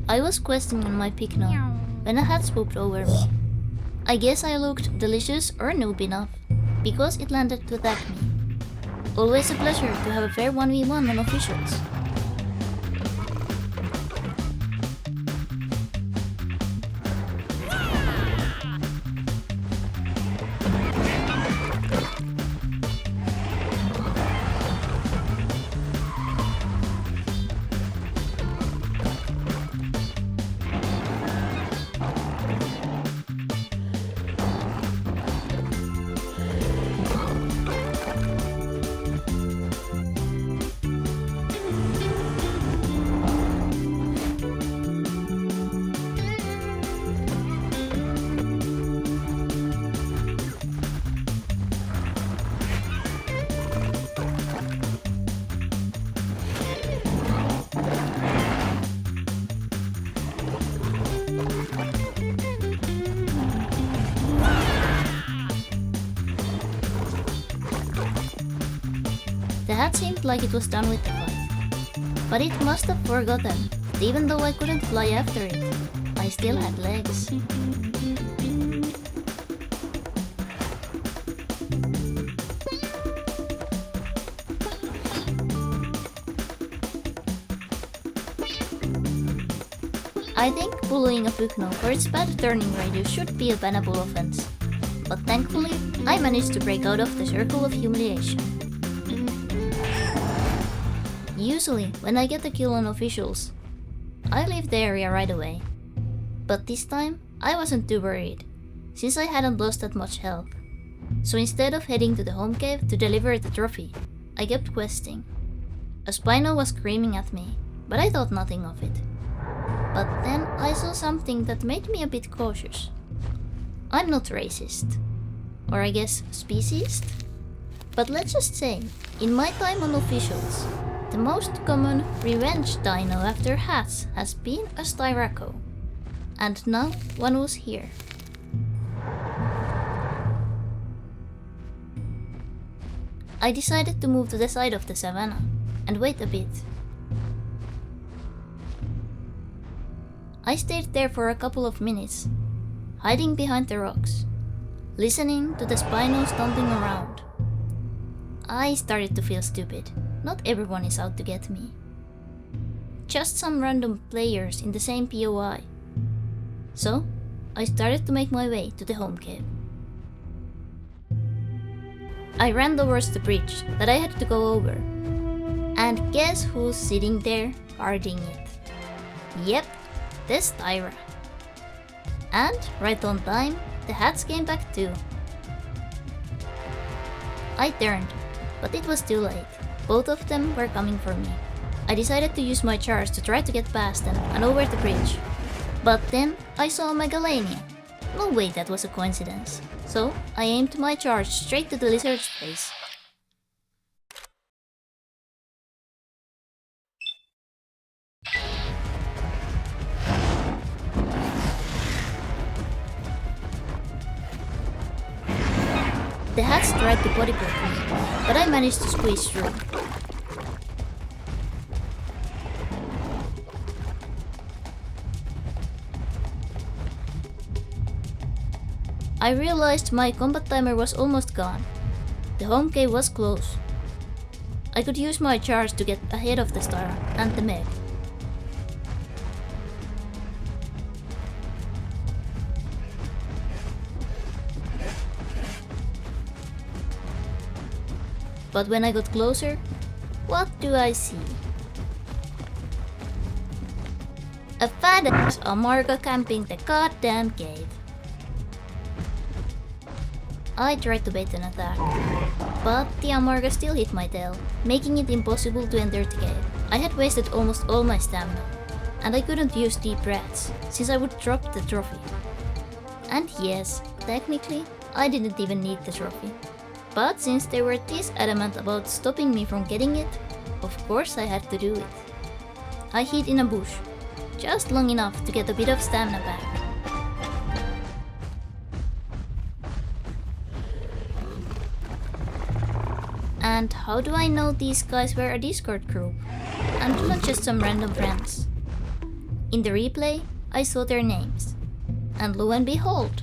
I was questing on my picno when a hat swooped over me. I guess I looked delicious or noob enough, because it landed to attack me. Always a pleasure to have a fair 1v1 on officials. The hat seemed like it was done with the fight. But it must have forgotten that even though I couldn't fly after it, I still had legs. I think bullying a Pugno for its bad turning radius should be a bannable offense. But thankfully, I managed to break out of the circle of humiliation. Usually, when I get a kill on officials, I leave the area right away. But this time, I wasn't too worried, since I hadn't lost that much health. So instead of heading to the home cave to deliver the trophy, I kept questing. A Spino was screaming at me, but I thought nothing of it. But then I saw something that made me a bit cautious. I'm not racist. Or I guess speciesist? But let's just say, in my time on officials, the most common revenge dino after hats has been a Styraco. And now one was here. I decided to move to the side of the savannah and wait a bit. I stayed there for a couple of minutes, hiding behind the rocks, listening to the Spino stomping around. I started to feel stupid. Not everyone is out to get me. Just some random players in the same POI. So, I started to make my way to the home cave. I ran towards the bridge that I had to go over. And guess who's sitting there guarding it? Yep, the Styra. And right on time, the hats came back too. I turned, but it was too late. Both of them were coming for me. I decided to use my charge to try to get past them and over the bridge. But then I saw a Megalania. No way that was a coincidence. So I aimed my charge straight to the lizard's face. The hats tried to body block me, but I managed to squeeze through. I realized my combat timer was almost gone. The home cave was close. I could use my charge to get ahead of the Styra and the Meg. But when I got closer, what do I see? A fat ass Amarga camping the goddamn cave. I tried to bait an attack, but the Amarga still hit my tail, making it impossible to enter the cave. I had wasted almost all my stamina, and I couldn't use deep breaths, since I would drop the trophy. And yes, technically, I didn't even need the trophy. But since they were this adamant about stopping me from getting it, of course I had to do it. I hid in a bush, just long enough to get a bit of stamina back. And how do I know these guys were a Discord group, and not just some random friends? In the replay, I saw their names. And lo and behold,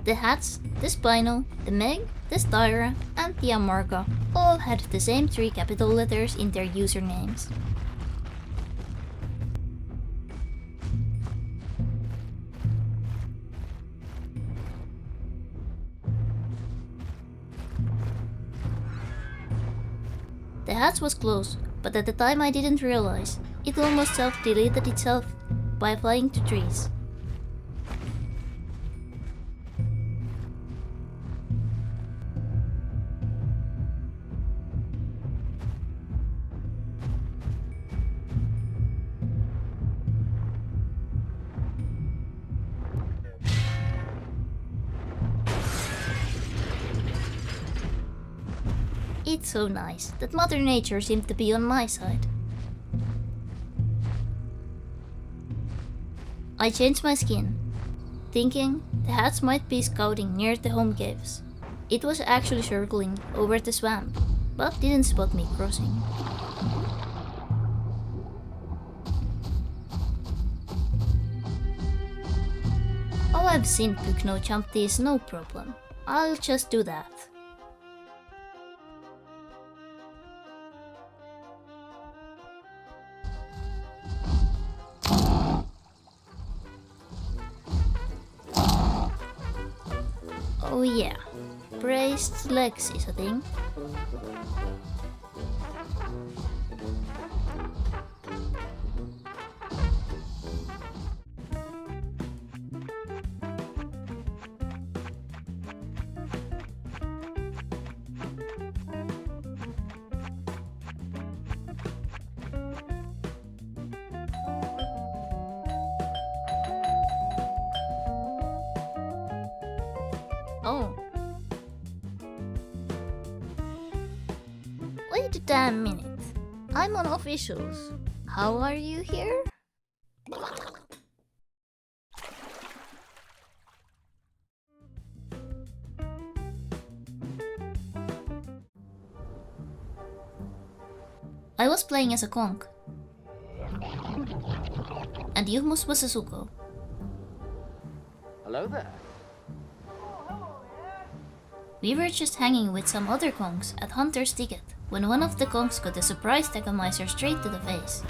the Hats, the Spino, the Meg, the Styra, and the Amarga all had the same 3 capital letters in their usernames. The Hats was close, but at the time I didn't realize it almost self-deleted itself by flying to trees. It's so nice that Mother Nature seemed to be on my side. I changed my skin, thinking the Hats might be scouting near the home caves. It was actually circling over the swamp, but didn't spot me crossing. Oh, I've seen Pukno jump these, no problem. I'll just do that. Oh yeah, braced legs is a thing. Oh. Wait a damn minute. I'm on officials. How are you here? I was playing as a conch. And Yuhmus was a Zuko. Hello there. We were just hanging with some other conchs at Hunter's Ticket when one of the conchs got a surprise Tachomizer straight to the face.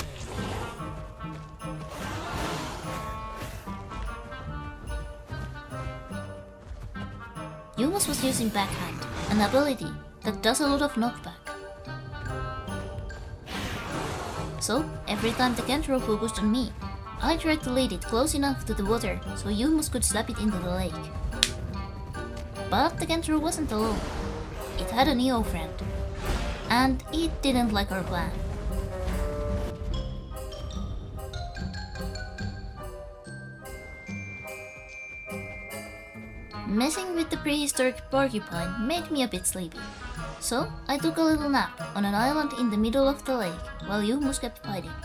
Yuhmus was using Backhand, an ability that does a lot of knockback. So, every time the Kentro focused on me, I tried to lead it close enough to the water so Yuhmus could slap it into the lake. But the Kentro wasn't alone. It had a Neo friend. And it didn't like our plan. Messing with the prehistoric porcupine made me a bit sleepy. So I took a little nap on an island in the middle of the lake while Yuhmus kept fighting.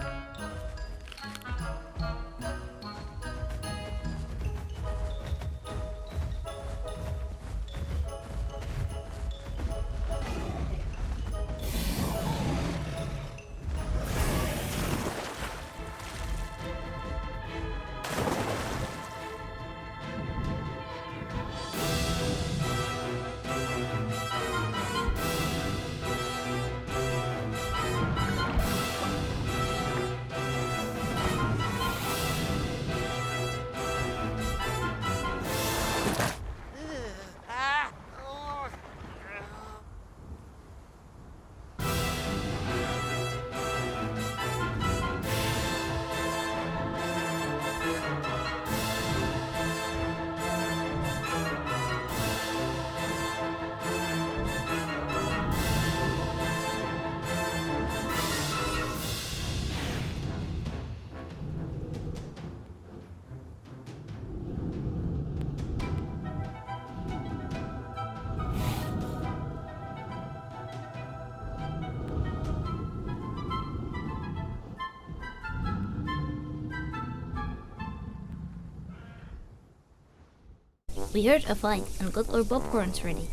We heard a fight and got our popcorns ready.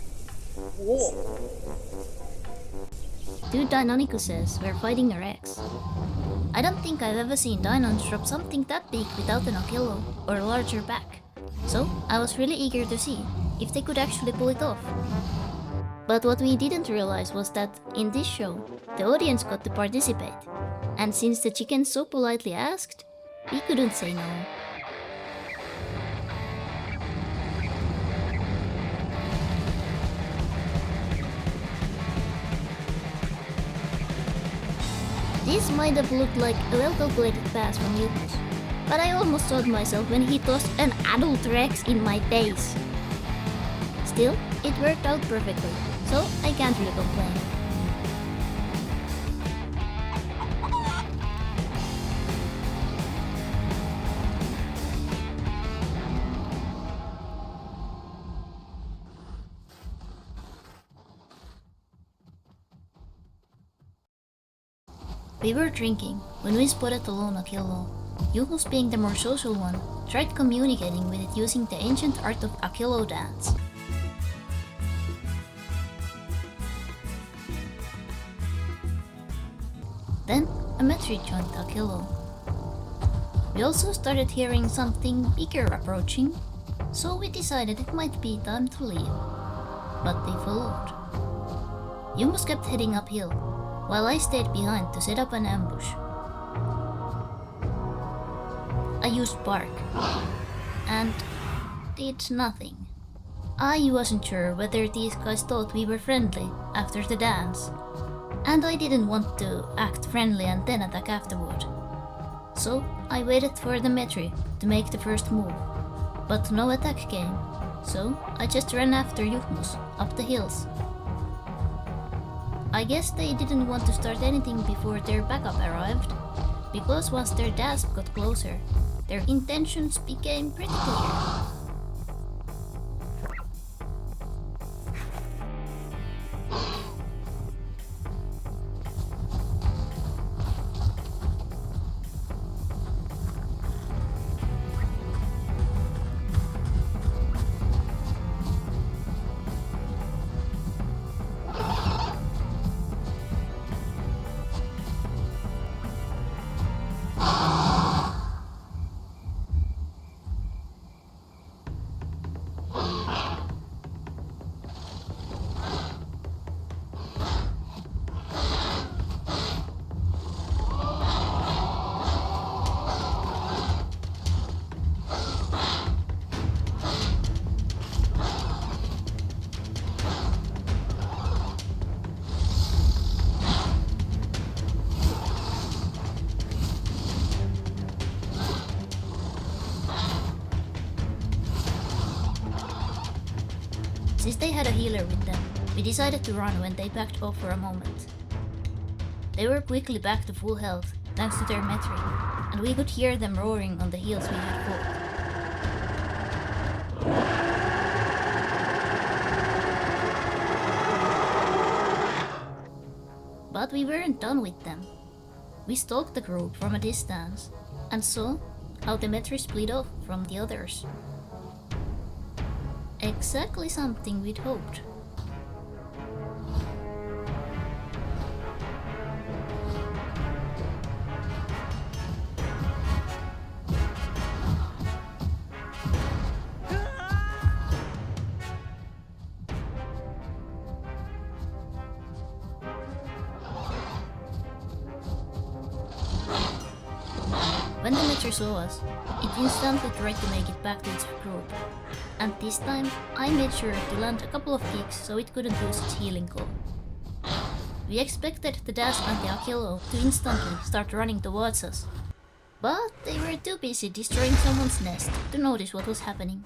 Whoa. 2 Deinonychuses were fighting a Rex. I don't think I've ever seen Dinons drop something that big without an Achillo or a larger back, so I was really eager to see if they could actually pull it off. But what we didn't realize was that in this show, the audience got to participate, and since the chickens so politely asked, we couldn't say no. This might have looked like a well-calculated pass from Lucas, but I almost saw myself when he tossed an adult Rex in my face. Still, it worked out perfectly, so I can't really complain. We were drinking when we spotted the lone Achillo. Yumos, being the more social one, tried communicating with it using the ancient art of Achillo dance. Then a Metri joined the Achillo. We also started hearing something bigger approaching, so we decided it might be time to leave. But they followed. Yumos kept heading uphill, while I stayed behind to set up an ambush. I used bark, and did nothing. I wasn't sure whether these guys thought we were friendly after the dance, and I didn't want to act friendly and then attack afterward. So I waited for the Metri to make the first move, but no attack came, so I just ran after Yukmus up the hills. I guess they didn't want to start anything before their backup arrived, because once their DASP got closer, their intentions became pretty clear. Since they had a healer with them, we decided to run when they backed off for a moment. They were quickly back to full health thanks to their Metri, and we could hear them roaring on the hills we had fought. But we weren't done with them. We stalked the group from a distance and saw how the Metri split off from the others. Exactly something we'd hoped. When the Metri saw us, it instantly tried to make it back to its group, and this time I made sure to land a couple of kicks so it couldn't use its healing call. We expected the Dasp and the Achillo to instantly start running towards us, but they were too busy destroying someone's nest to notice what was happening.